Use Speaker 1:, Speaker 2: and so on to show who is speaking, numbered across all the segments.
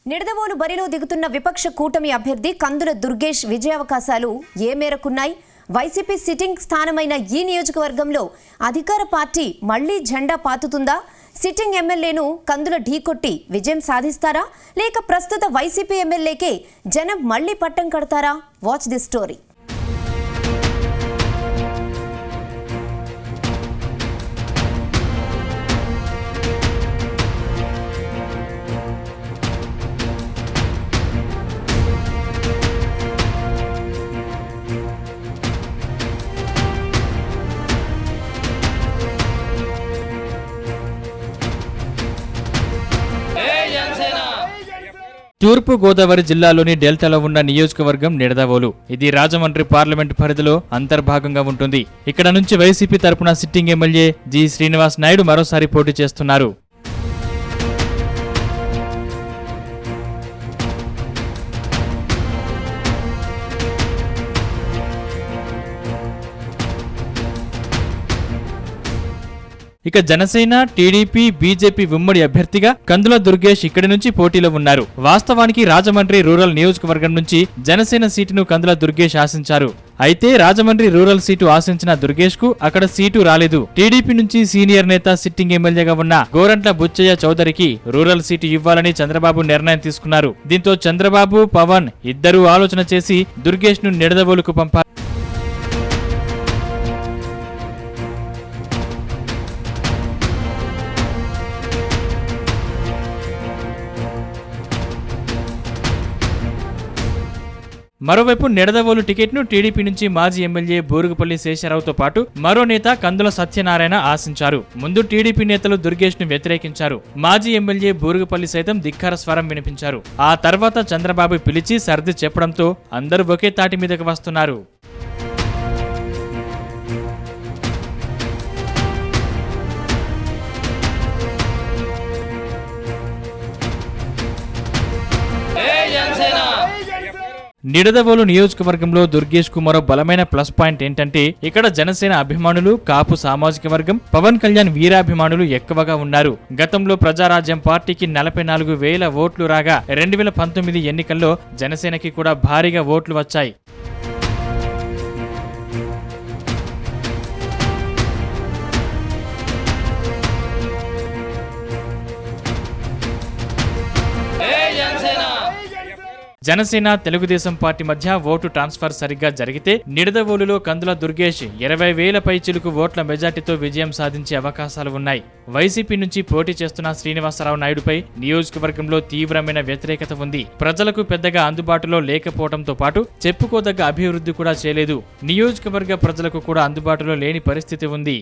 Speaker 1: నిడదవోలు బరిలో దిగుతున్న విపక్ష కూటమి అభ్యర్థి కందుల దుర్గేష్ విజయావకాశాలు ఏ మేరకున్నాయి? వైసీపీ సిట్టింగ్ స్థానమైన ఈ నియోజకవర్గంలో అధికార పార్టీ మళ్లీ జెండా పాతుతుందా? సిట్టింగ్ ఎమ్మెల్యేను కందుల ఢీకొట్టి విజయం సాధిస్తారా? లేక ప్రస్తుత వైసీపీ ఎమ్మెల్యేకే జనం మళ్లీ పట్టం కడతారా? Watch this story.
Speaker 2: తూర్పు గోదావరి జిల్లాలోని డెల్టాలో ఉన్న నియోజకవర్గం నిడదవోలు. ఇది రాజమండ్రి పార్లమెంట్ పరిధిలో అంతర్భాగంగా ఉంటుంది. ఇక్కడ నుంచి వైసీపీ తరపున sitting MLA G Srinivas Naidu మరోసారి పోటీ చేస్తున్నారు. ఇక జనసేన, టీడీపీ, బీజేపీ ఉమ్మడి అభ్యర్థిగా కందుల దుర్గేష్ ఇక్కడి నుంచి పోటీలో ఉన్నారు. వాస్తవానికి రాజమండ్రి రూరల్ నియోజకవర్గం నుంచి జనసేన సీటును కందుల దుర్గేష్ ఆశించారు. అయితే రాజమండ్రి రూరల్ సీటు ఆశించిన దుర్గేష్ కు అక్కడ సీటు రాలేదు. టీడీపీ నుంచి సీనియర్ నేత, సిట్టింగ్ ఎమ్మెల్యేగా ఉన్న గోరంట్ల బుచ్చయ్య చౌదరికి రూరల్ సీటు ఇవ్వాలని చంద్రబాబు నిర్ణయం తీసుకున్నారు. దీంతో చంద్రబాబు, పవన్ ఇద్దరూ ఆలోచన చేసి దుర్గేష్ ను నిడదవోలుకు పంపారు. మరోవైపు నిడదవోలు టికెట్ను టీడీపీ నుంచి మాజీ ఎమ్మెల్యే బూరుగుపల్లి శేషరావుతో పాటు మరో నేత కందుల సత్యనారాయణ ఆశించారు. ముందు టీడీపీ నేతలు దుర్గేష్ ను వ్యతిరేకించారు. మాజీ ఎమ్మెల్యే బూరుగుపల్లి సైతం ధిక్కార స్వరం వినిపించారు. ఆ తర్వాత చంద్రబాబు పిలిచి సర్ది చెప్పడంతో అందరూ ఒకే తాటి మీదకి వస్తున్నారు. నిడదవోలు నియోజకవర్గంలో దుర్గేష్ కు మరో బలమైన ప్లస్ పాయింట్ ఏంటంటే ఇక్కడ జనసేన అభిమానులు, కాపు సామాజిక వర్గం, పవన్ కళ్యాణ్ వీరాభిమానులు ఎక్కువగా ఉన్నారు. గతంలో ప్రజారాజ్యం పార్టీకి 44,000 ఓట్లు రాగా 2019 ఎన్నికల్లో జనసేనకి కూడా భారీగా ఓట్లు వచ్చాయి. జనసేన, తెలుగుదేశం పార్టీ మధ్య ఓటు ట్రాన్స్ఫర్ సరిగ్గా జరిగితే నిడదవోలులో కందుల దుర్గేష్ 20,000 పైచిలుకు ఓట్ల మెజార్టీతో విజయం సాధించే అవకాశాలు ఉన్నాయి. వైసీపీ నుంచి పోటీ చేస్తున్న శ్రీనివాసరావు నాయుడుపై నియోజకవర్గంలో తీవ్రమైన వ్యతిరేకత ఉంది. ప్రజలకు పెద్దగా అందుబాటులో లేకపోవడంతో పాటు చెప్పుకోదగ్గ అభివృద్ధి కూడా చేయలేదు. నియోజకవర్గ ప్రజలకు కూడా అందుబాటులో లేని పరిస్థితి ఉంది.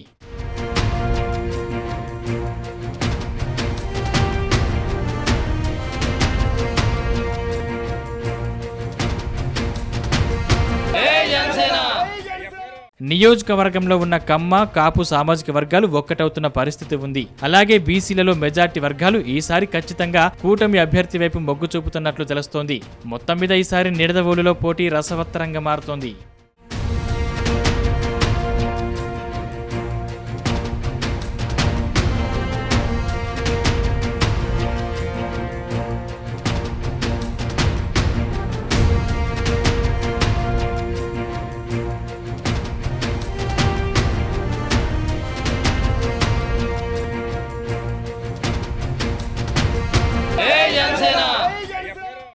Speaker 2: నియోజకవర్గంలో ఉన్న కమ్మ, కాపు సామాజిక వర్గాలు ఒక్కటవుతున్న పరిస్థితి ఉంది. అలాగే బీసీలలో మెజార్టీ వర్గాలు ఈసారి ఖచ్చితంగా కూటమి అభ్యర్థి వైపు మొగ్గు చూపుతున్నట్లు తెలుస్తోంది. మొత్తం మీద ఈసారి నిడదవోలులో పోటీ రసవత్తరంగా మారుతోంది.